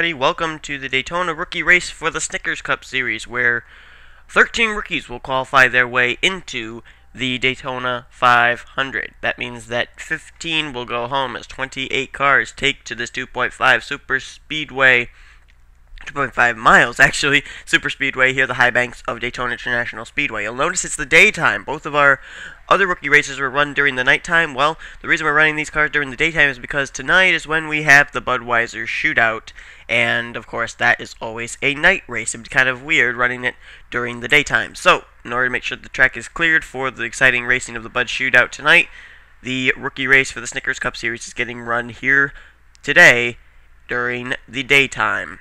everybody. Welcome to the Daytona rookie race for the Snickers Cup Series, where 13 rookies will qualify their way into the Daytona 500. That means that 15 will go home as 28 cars take to this 2.5 super speedway, 2.5 miles actually, super speedway here, the high banks of Daytona International Speedway. You'll notice it's the daytime. Both of our other rookie races were run during the nighttime. Well, the reason we're running these cars during the daytime is because tonight is when we have the Budweiser shootout, and of course that is always a night race. It'd be kind of weird running it during the daytime. So, in order to make sure the track is cleared for the exciting racing of the Bud shootout tonight, the rookie race for the Snickers Cup Series is getting run here today during the daytime.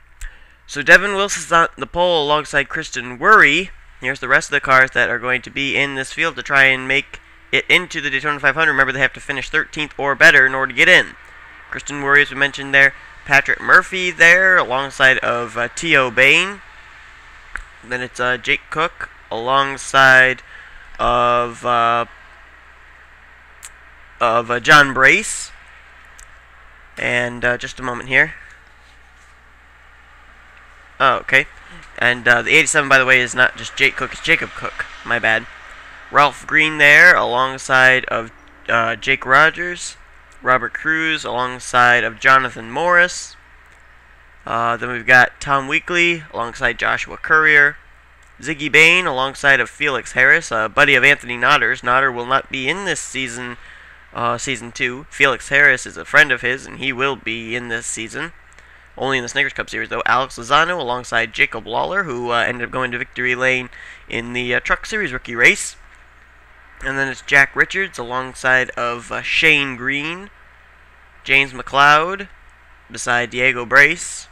So Devin Wilson's on the pole alongside Kristen Worry. Here's the rest of the cars that are going to be in this field to try and make it into the Daytona 500. Remember, they have to finish 13th or better in order to get in. Kristen Worry, as we mentioned there. Patrick Murphy there alongside of T.O. Bain. Then it's Jake Cook alongside of John Brace. And just a moment here. Oh, okay. And the 87, by the way, is not just Jake Cook, it's Jacob Cook. My bad. Ralph Green there, alongside of Jake Rogers. Robert Cruz, alongside of Jonathan Morris. Then we've got Tom Weekly, alongside Joshua Courier. Ziggy Bain, alongside of Felix Harris, a buddy of Anthony Notter's. Notter will not be in this season, Season 2. Felix Harris is a friend of his, and he will be in this season. Only in the Snickers Cup Series, though. Alex Lozano alongside Jacob Lawler, who ended up going to victory lane in the Truck Series rookie race. And then it's Jack Richards alongside of Shane Green. James McLeod beside Diego Brace.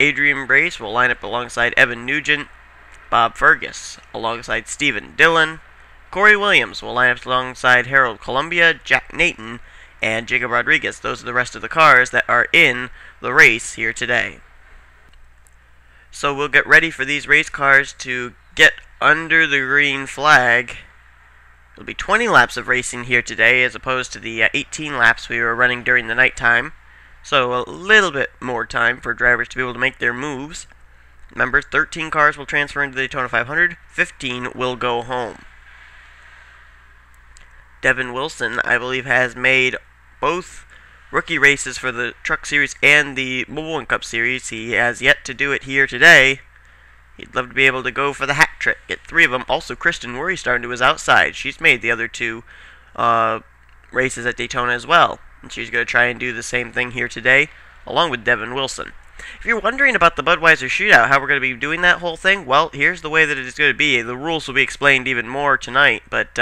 Adrian Brace will line up alongside Evan Nugent. Bob Fergus alongside Stephen Dillon. Corey Williams will line up alongside Harold Columbia, Jack Nathan, and Jacob Rodriguez. Those are the rest of the cars that are in the race here today. So we'll get ready for these race cars to get under the green flag. It'll be 20 laps of racing here today as opposed to the 18 laps we were running during the nighttime. So a little bit more time for drivers to be able to make their moves. Remember, 13 cars will transfer into the Daytona 500, 15 will go home. Devin Wilson, I believe, has made both rookie races for the Truck Series and the Mobile One Cup Series. He has yet to do it here today. He'd love to be able to go for the hat trick, get 3 of them. Also, Kristen Worry starting to his outside. She's made the other 2 races at Daytona as well. And she's going to try and do the same thing here today, along with Devin Wilson. If you're wondering about the Budweiser shootout, how we're going to be doing that whole thing, well, here's the way that it is going to be. The rules will be explained even more tonight, but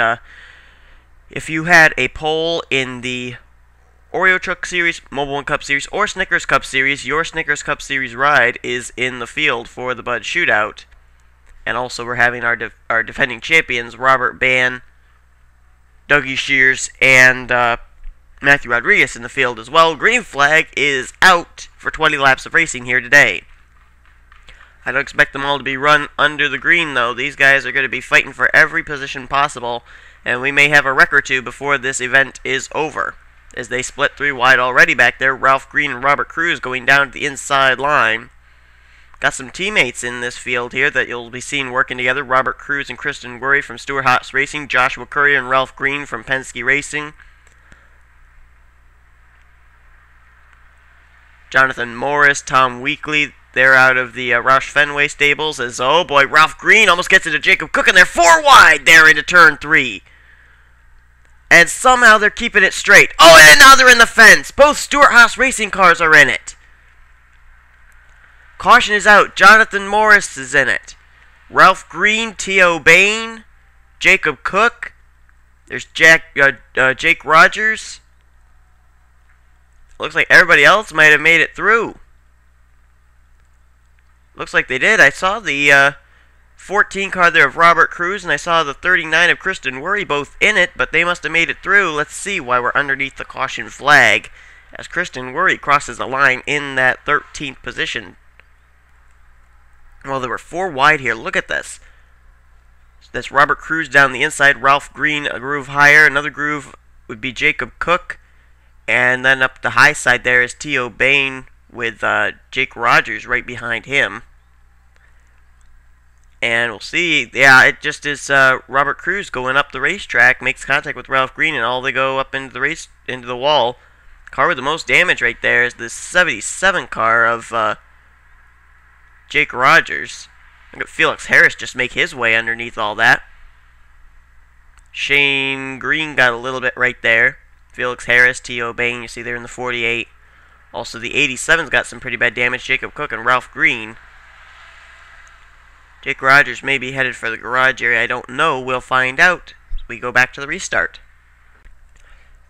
if you had a pole in the Oreo Truck Series, Mobile One Cup Series, or Snickers Cup Series, your Snickers Cup Series ride is in the field for the Bud shootout. And also we're having our defending champions, Robert Bann, Dougie Shears, and Matthew Rodriguez in the field as well. Green flag is out for 20 laps of racing here today. I don't expect them all to be run under the green, though. These guys are going to be fighting for every position possible, and we may have a wreck or two before this event is over, as they split 3 wide already back there. Ralph Green and Robert Cruz going down to the inside line. Got some teammates in this field here that you'll be seeing working together. Robert Cruz and Kristen Worry from Stewart Haas Racing. Joshua Courier and Ralph Green from Penske Racing. Jonathan Morris, Tom Weekly, they're out of the Roush Fenway stables. As, oh boy, Ralph Green almost gets into Jacob Cook, and they're 4 wide there into turn 3. And somehow they're keeping it straight. Oh, and now they're in the fence. Both Stewart Haas Racing cars are in it. Caution is out. Jonathan Morris is in it. Ralph Green, T.O. Bain, Jacob Cook. There's Jake Rogers. Looks like everybody else might have made it through. Looks like they did. I saw the 14 car there of Robert Cruz, and I saw the 39 of Kristen Worry both in it, but they must have made it through. Let's see why we're underneath the caution flag as Kristen Worry crosses the line in that 13th position. Well, there were 4 wide here. Look at this. That's Robert Cruz down the inside, Ralph Green a groove higher. Another groove would be Jacob Cook. And then up the high side there is T.O. Bain, with Jake Rogers right behind him. And we'll see. Yeah, it just is Robert Cruz going up the racetrack, makes contact with Ralph Green, and all they go up into the wall. Car with the most damage right there is the 77 car of Jake Rogers. Look at Felix Harris just make his way underneath all that. Shane Green got a little bit right there. Felix Harris, T.O. Bain, you see there in the 48. Also, the 87's got some pretty bad damage. Jacob Cook and Ralph Green. Jake Rogers may be headed for the garage area. I don't know. We'll find out as we go back to the restart.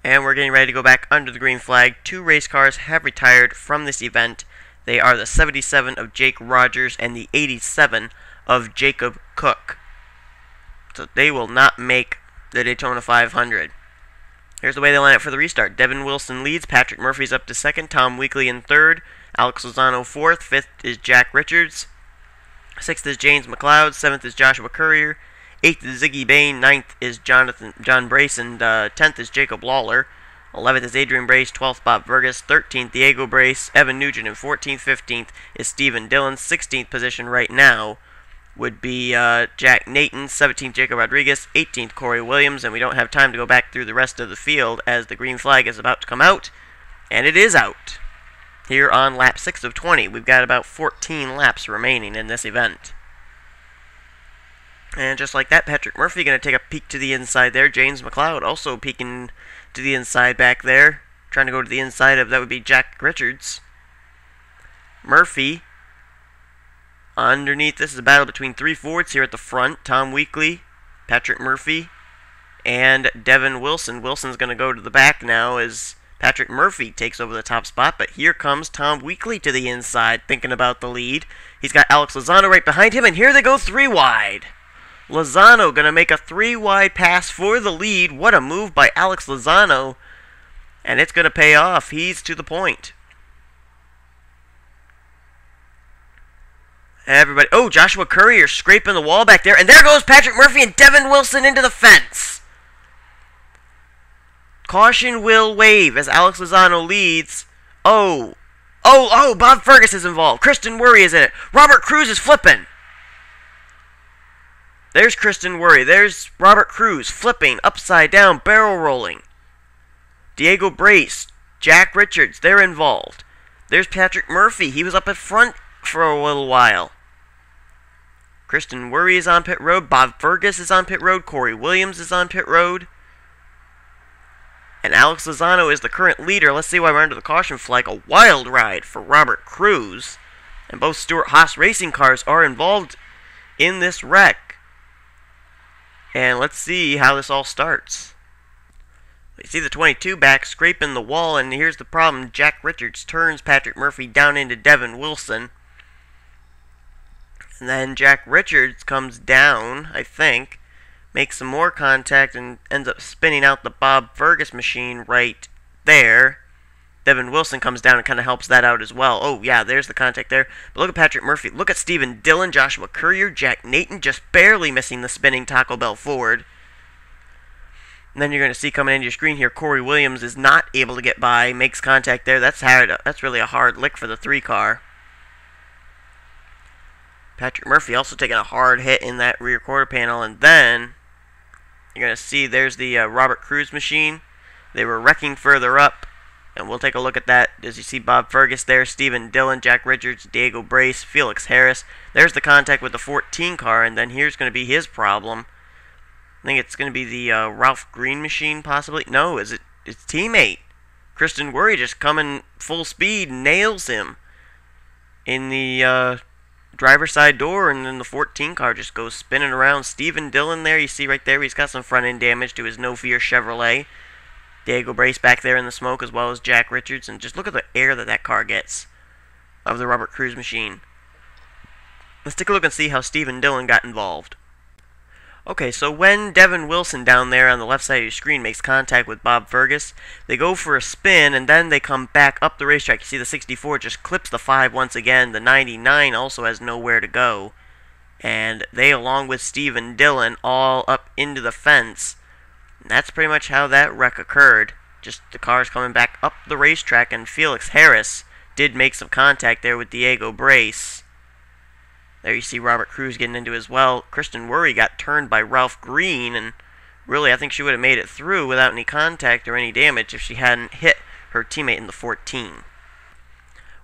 And we're getting ready to go back under the green flag. 2 race cars have retired from this event. They are the 77 of Jake Rogers and the 87 of Jacob Cook. So they will not make the Daytona 500. Here's the way they line up for the restart. Devin Wilson leads. Patrick Murphy's up to second. Tom Weekly in third. Alex Lozano fourth. Fifth is Jack Richards. Sixth is James McLeod. Seventh is Joshua Courier. Eighth is Ziggy Bain. Ninth is John Brace. And 10th is Jacob Lawler. 11th is Adrian Brace. 12th Bob Vergas. 13th Diego Brace. Evan Nugent. And 14th, 15th is Stephen Dillon. 16th position right now would be Jack Nathan, 17th Jacob Rodriguez, 18th Corey Williams, and we don't have time to go back through the rest of the field as the green flag is about to come out, and it is out. Here on lap 6 of 20, we've got about 14 laps remaining in this event. And just like that, Patrick Murphy going to take a peek to the inside there. James McLeod also peeking to the inside back there, trying to go to the inside of, that would be Jack Richards. Murphy underneath, this is a battle between 3 Fords here at the front. Tom Weekly, Patrick Murphy, and Devin Wilson. Wilson's going to go to the back now as Patrick Murphy takes over the top spot. But here comes Tom Weekly to the inside, thinking about the lead. He's got Alex Lozano right behind him, and here they go 3 wide. Lozano going to make a 3 wide pass for the lead. What a move by Alex Lozano. And it's going to pay off. He's to the point. Everybody, oh, Joshua Courier scraping the wall back there, and there goes Patrick Murphy and Devin Wilson into the fence. Caution will wave as Alex Lozano leads. Oh, Bob Fergus is involved. Kristen Worry is in it. Robert Cruz is flipping. There's Kristen Worry. There's Robert Cruz flipping, upside down, barrel rolling. Diego Brace, Jack Richards, they're involved. There's Patrick Murphy. He was up at front for a little while. Kristen Worry is on pit road. Bob Fergus is on pit road. Corey Williams is on pit road. And Alex Lozano is the current leader. Let's see why we're under the caution flag. A wild ride for Robert Cruz. And both Stuart Haas racing cars are involved in this wreck. And let's see how this all starts. You see the 22 back scraping the wall, and here's the problem. Jack Richards turns Patrick Murphy down into Devin Wilson. And then Jack Richards comes down, I think, makes some more contact, and ends up spinning out the Bob Fergus machine right there. Devin Wilson comes down and kind of helps that out as well. Oh, yeah, there's the contact there. But look at Patrick Murphy. Look at Stephen Dillon, Joshua Courier, Jack Nathan just barely missing the spinning Taco Bell Ford. And then you're going to see coming into your screen here, Corey Williams is not able to get by, makes contact there. That's hard. That's really a hard lick for the 3 car. Patrick Murphy also taking a hard hit in that rear quarter panel, and then you're going to see there's the Robert Cruz machine. They were wrecking further up, and we'll take a look at that as you see Bob Fergus there, Stephen Dillon, Jack Richards, Diego Brace, Felix Harris. There's the contact with the 14 car, and then here's going to be his problem. I think it's going to be the Ralph Green machine, possibly. No, is it his teammate? Kristen Worry just coming full speed, nails him in the driver's side door, and then the 14 car just goes spinning around. Stephen Dillon there, you see right there, he's got some front end damage to his No Fear Chevrolet. Diego Brace back there in the smoke, as well as Jack Richards, and just look at the air that car gets of the Robert Cruz machine. Let's take a look and see how Stephen Dillon got involved. Okay, so when Devin Wilson down there on the left side of your screen makes contact with Bob Fergus, they go for a spin, and then they come back up the racetrack. You see the 64 just clips the 5 once again. The 99 also has nowhere to go. And they, along with Stephen Dillon, all up into the fence. And that's pretty much how that wreck occurred. Just the cars coming back up the racetrack, and Felix Harris did make some contact there with Diego Brace. There you see Robert Cruz getting into as well. Kristen Worry got turned by Ralph Green, and really I think she would have made it through without any contact or any damage if she hadn't hit her teammate in the 14.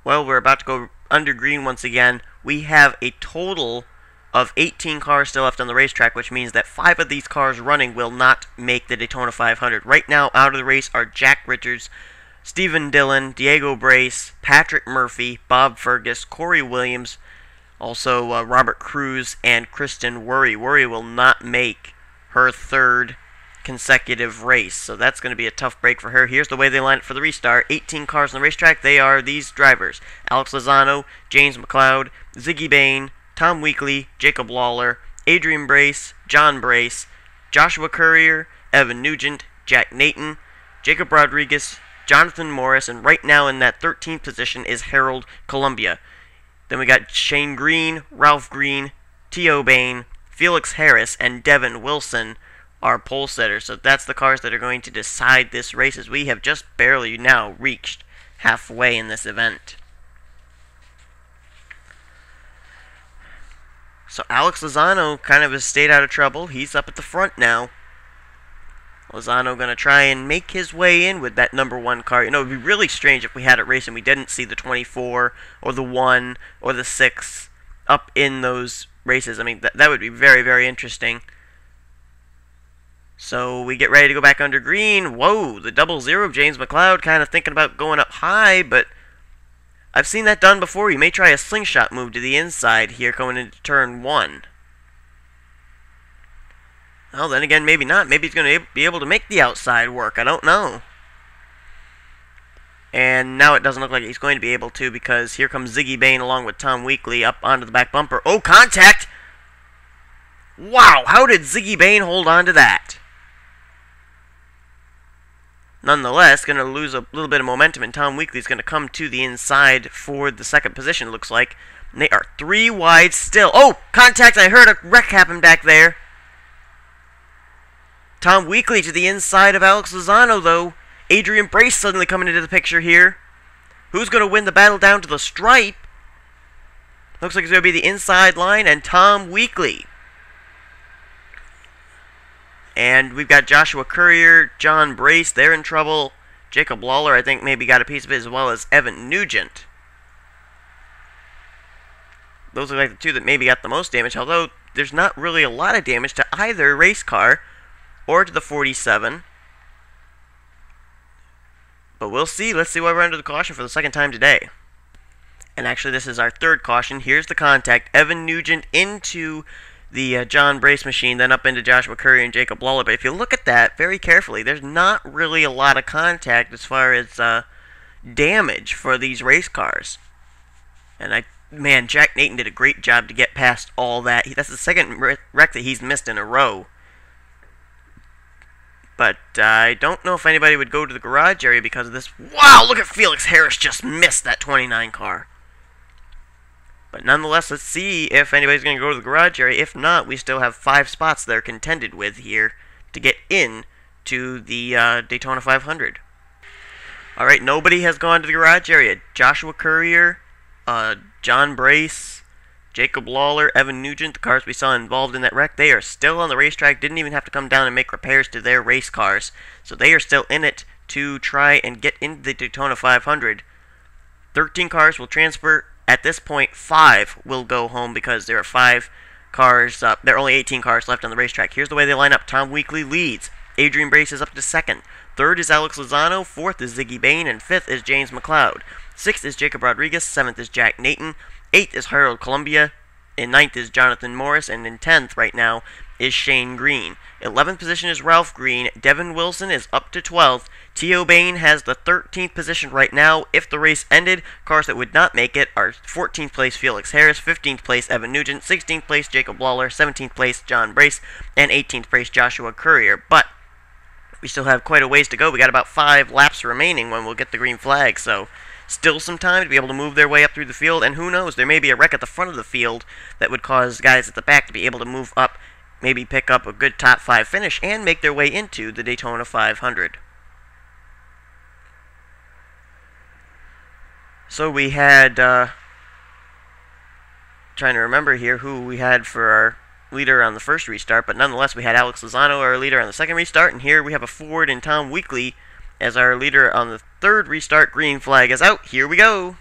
Well, we're about to go under green once again. We have a total of 18 cars still left on the racetrack, which means that 5 of these cars running will not make the Daytona 500. Right now, out of the race are Jack Richards, Stephen Dillon, Diego Brace, Patrick Murphy, Bob Fergus, Corey Williams, also Robert Cruz, and Kristen Worry. Worry will not make her 3rd consecutive race, so that's going to be a tough break for her. Here's the way they line up for the restart. 18 cars on the racetrack. They are these drivers: Alex Lozano, James McLeod, Ziggy Bain, Tom Weekly, Jacob Lawler, Adrian Brace, John Brace, Joshua Courier, Evan Nugent, Jack Nathan, Jacob Rodriguez, Jonathan Morris, and right now in that 13th position is Harold Columbia. Then we got Shane Green, Ralph Green, T.O. Bain, Felix Harris, and Devin Wilson are pole setters. So that's the cars that are going to decide this race, as we have just barely now reached halfway in this event. So Alex Lozano kind of has stayed out of trouble. He's up at the front now. Lozano going to try and make his way in with that number 1 car. You know, it would be really strange if we had it racing. We didn't see the 24 or the 1 or the 6 up in those races. I mean, that would be very, very interesting. So we get ready to go back under green. Whoa, the 00 of James McLeod kind of thinking about going up high, but I've seen that done before. You may try a slingshot move to the inside here going into turn 1. Well, then again, maybe not. Maybe he's going to be able to make the outside work. I don't know. And now it doesn't look like he's going to be able to, because here comes Ziggy Bain along with Tom Weekly up onto the back bumper. Oh, contact! Wow, how did Ziggy Bain hold on to that? Nonetheless, going to lose a little bit of momentum, and Tom Weekly's going to come to the inside for the 2nd position, it looks like. And they are 3 wide still. Oh, contact! I heard a wreck happen back there. Tom Weekly to the inside of Alex Lozano, though. Adrian Brace suddenly coming into the picture here. Who's going to win the battle down to the stripe? Looks like it's going to be the inside line and Tom Weekly. And we've got Joshua Courier, John Brace, they're in trouble. Jacob Lawler, I think, maybe got a piece of it, as well as Evan Nugent. Those are like the 2 that maybe got the most damage, although there's not really a lot of damage to either race car or to the 47. But we'll see. Let's see why we're under the caution for the 2nd time today. And actually, this is our 3rd caution. Here's the contact. Evan Nugent into the John Brace machine, then up into Joshua Courier and Jacob Lawler. But if you look at that very carefully, there's not really a lot of contact as far as damage for these race cars. And man, Jack Nathan did a great job to get past all that. That's the 2nd wreck that he's missed in a row. But I don't know if anybody would go to the garage area because of this. Wow, look at Felix Harris just missed that 29 car. But nonetheless, let's see if anybody's going to go to the garage area. If not, we still have 5 spots they're contended with here to get in to the Daytona 500. Alright, nobody has gone to the garage area. Joshua Courier, John Brace, Jacob Lawler, Evan Nugent, the cars we saw involved in that wreck, they are still on the racetrack, didn't even have to come down and make repairs to their race cars. So they are still in it to try and get into the Daytona 500. 13 cars will transfer. At this point, 5 will go home because there are 5 cars, there are only 18 cars left on the racetrack. Here's the way they line up. Tom Weekly leads. Adrian Brace is up to 2nd. 3rd is Alex Lozano. 4th is Ziggy Bain. And 5th is James McLeod. 6th is Jacob Rodriguez. 7th is Jack Nathan. 8th is Harold Columbia. In 9th is Jonathan Morris. And in 10th right now is Shane Green. 11th position is Ralph Green. Devin Wilson is up to 12th. T.O. Bain has the 13th position right now. If the race ended, cars that would not make it are 14th place Felix Harris, 15th place Evan Nugent, 16th place Jacob Lawler, 17th place John Brace, and 18th place Joshua Courier. But we still have quite a ways to go. We got about 5 laps remaining when we'll get the green flag, so still some time to be able to move their way up through the field. And who knows, there may be a wreck at the front of the field that would cause guys at the back to be able to move up, maybe pick up a good top 5 finish, and make their way into the Daytona 500. So we had, trying to remember here who we had for our leader on the first restart, but nonetheless we had Alex Lozano, our leader on the second restart, and here we have a Ford and Tom Weekly as our leader on the third restart. Green flag is out. Here we go.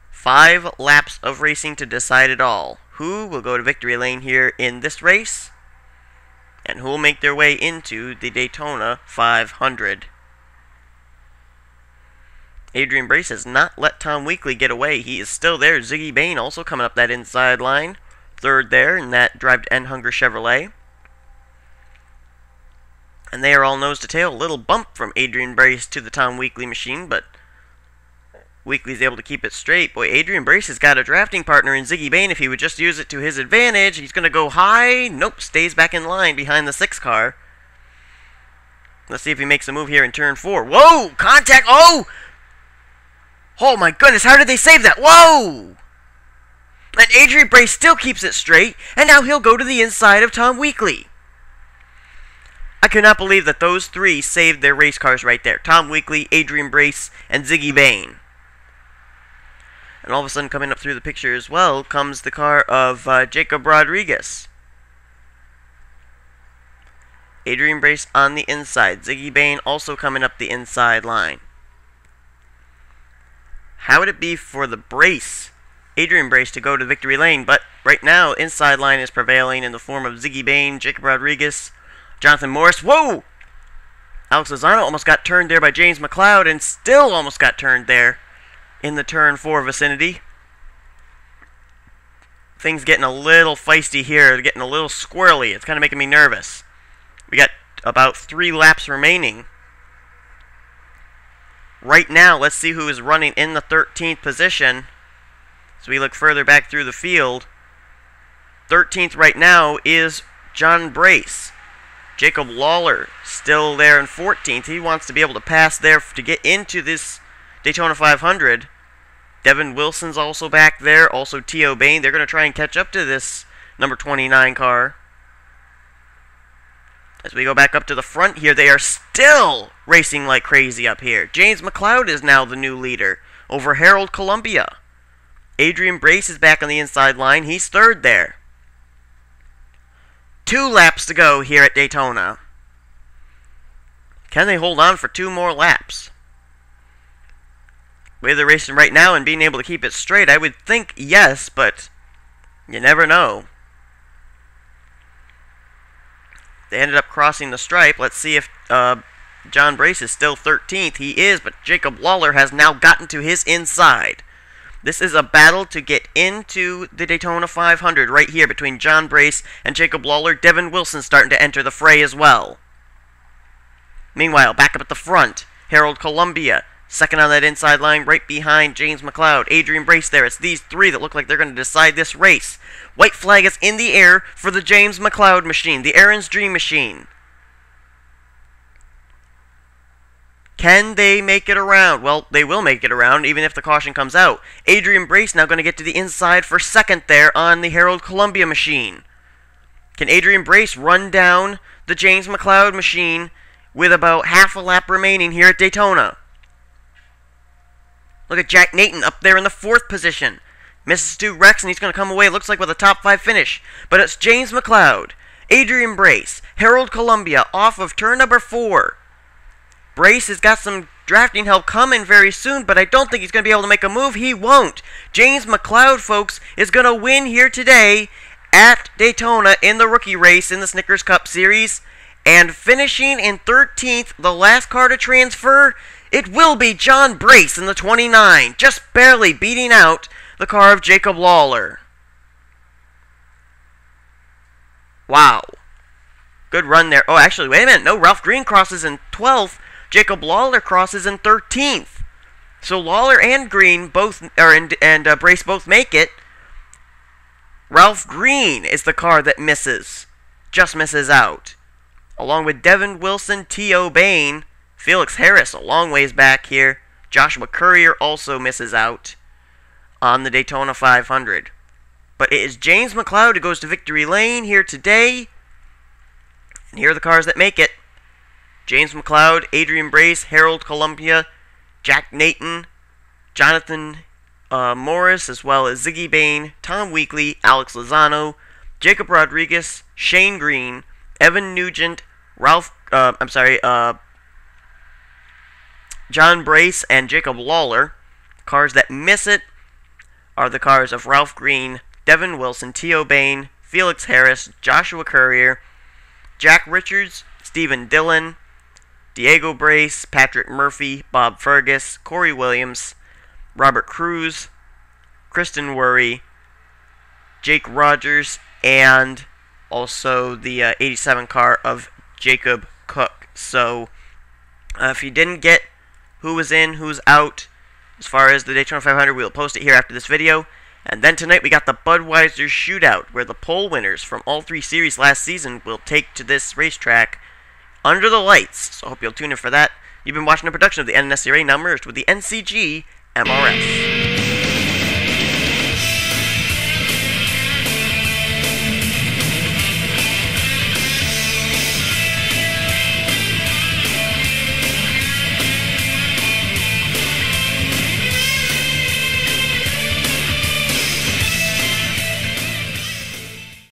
5 laps of racing to decide it all. Who will go to victory lane here in this race, and who will make their way into the Daytona 500. Adrian Brace has not let Tom Weekly get away. He is still there. Ziggy Bain also coming up that inside line. Third there in that Drive to End Hunger Chevrolet. And they are all nose to tail. A little bump from Adrian Brace to the Tom Weekly machine, but Weekly's able to keep it straight. Boy, Adrian Brace has got a drafting partner in Ziggy Bain. If he would just use it to his advantage, he's going to go high. Nope, stays back in line behind the 6 car. Let's see if he makes a move here in turn 4. Whoa! Contact! Oh! Oh my goodness, how did they save that? Whoa! And Adrian Brace still keeps it straight, and now he'll go to the inside of Tom Weekly. I cannot believe that those 3 saved their race cars right there. Tom Weekly, Adrian Brace, and Ziggy Bain. And all of a sudden, coming up through the picture as well, comes the car of Jacob Rodriguez. Adrian Brace on the inside. Ziggy Bain also coming up the inside line. How would it be for the Brace, Adrian Brace, to go to victory lane? But right now, inside line is prevailing in the form of Ziggy Bain, Jacob Rodriguez, Jonathan Morris. Whoa! Alex Lozano almost got turned there by James McLeod, and still almost got turned there in the turn 4 vicinity. Things getting a little feisty here. They're getting a little squirrely. It's kind of making me nervous. We got about 3 laps remaining. Right now, let's see who is running in the 13th position. So we look further back through the field. 13th right now is John Brace. Jacob Lawler still there in 14th. He wants to be able to pass there to get into this Daytona 500. Devin Wilson's also back there. Also T.O. Bain. They're going to try and catch up to this number 29 car. As we go back up to the front here, they are still racing like crazy up here. James McLeod is now the new leader over Harold Columbia. Adrian Brace is back on the inside line. He's third there. 2 laps to go here at Daytona. Can they hold on for 2 more laps? The way they're racing right now and being able to keep it straight, I would think yes, but you never know. They ended up crossing the stripe. Let's see if John Brace is still 13th. He is, but Jacob Lawler has now gotten to his inside. This is a battle to get into the Daytona 500 right here between John Brace and Jacob Lawler. Devin Wilson starting to enter the fray as well. Meanwhile, back up at the front, Harold Columbia, second on that inside line, right behind James McLeod. Adrian Brace there. It's these 3 that look like they're going to decide this race. White flag is in the air for the James McLeod machine, the Aaron's Dream machine. Can they make it around? Well, they will make it around, even if the caution comes out. Adrian Brace now going to get to the inside for second there on the Harold Columbia machine. Can Adrian Brace run down the James McLeod machine with about half a lap remaining here at Daytona? Look at Jack Nathan up there in the 4th position. Misses 2 wrecks, and he's going to come away, looks like, with a top 5 finish. But it's James McLeod, Adrian Brace, Harold Columbia off of turn number 4. Brace has got some drafting help coming very soon, but I don't think he's going to be able to make a move. He won't. James McLeod, folks, is going to win here today at Daytona in the rookie race in the Snickers Cup Series. And finishing in 13th, the last car to transfer, it will be John Brace in the 29, just barely beating out the car of Jacob Lawler. Wow. Good run there. Oh, actually, wait a minute. No, Ralph Green crosses in 12th. Jacob Lawler crosses in 13th. So Lawler and Green both, and Brace both make it. Ralph Green is the car that misses. Just misses out. Along with Devin Wilson, T.O. Bain, Felix Harris a long ways back here. Joshua Courier also misses out on the Daytona 500. But it is James McLeod who goes to victory lane here today. And here are the cars that make it. James McLeod, Adrian Brace, Harold Columbia, Jack Nathan, Jonathan Morris, as well as Ziggy Bain, Tom Weekly, Alex Lozano, Jacob Rodriguez, Shane Green, Evan Nugent, John Brace, and Jacob Lawler. Cars that miss it are the cars of Ralph Green, Devin Wilson, T.O. Bain, Felix Harris, Joshua Courier, Jack Richards, Stephen Dillon, Diego Brace, Patrick Murphy, Bob Fergus, Corey Williams, Robert Cruz, Kristen Worry, Jake Rogers, and also the 87 car of Jacob Cook. So, if you didn't get who was in, who's out, as far as the Daytona 500, we'll post it here after this video. And then tonight we got the Budweiser Shootout, where the pole winners from all three series last season will take to this racetrack under the lights. So I hope you'll tune in for that. You've been watching a production of the NNSCRA, now merged with the NCG MRS.